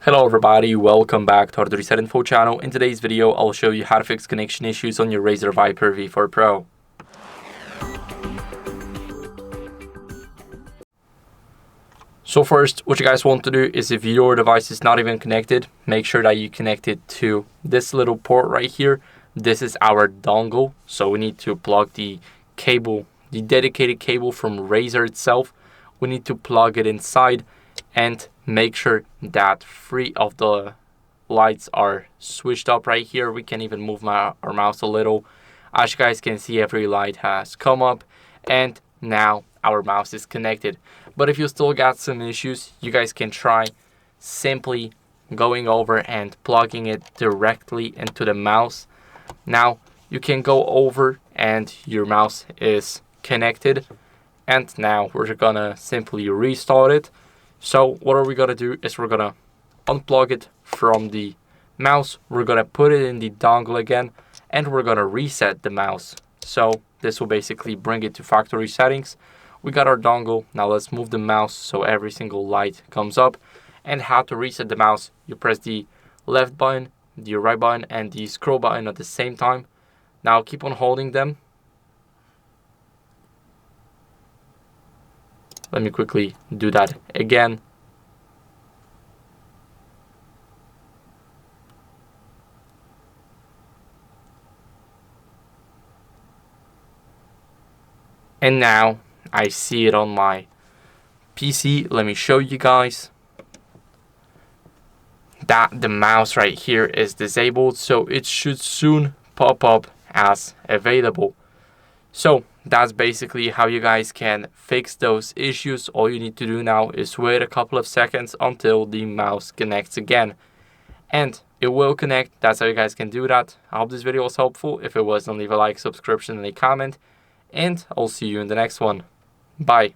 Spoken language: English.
Hello everybody, welcome back to HardReset.Info channel. In today's video, I'll show you how to fix connection issues on your RAZER Viper V4 Pro. So first, what you guys want to do is if your device is not even connected, make sure that you connect it to this little port right here. This is our dongle, so we need to plug the cable, the dedicated cable from RAZER itself. We need to plug it inside and make sure that 3 of the lights are switched up right here. We can even move our mouse a little. As you guys can see, every light has come up and now our mouse is connected. But if you still got some issues, you guys can try simply going over and plugging it directly into the mouse. Now you can go over and your mouse is connected, and now we're gonna simply restart it. So what are we gonna do is we're gonna unplug it from the mouse, we're gonna put it in the dongle again, and we're gonna reset the mouse. So this will basically bring it to factory settings. We got our dongle, now let's move the mouse so every single light comes up. And how to reset the mouse: you press the left button, the right button, and the scroll button at the same time. Now keep on holding them. Let me quickly do that again. And now I see it on my PC. Let me show you guys that the mouse right here is disabled, so it should soon pop up as available. So that's basically how you guys can fix those issues. All you need to do now is wait a couple of seconds until the mouse connects again, and it will connect. That's how you guys can do that. I hope this video was helpful. If it was, then leave a like, subscription, and a comment, and I'll see you in the next one. Bye.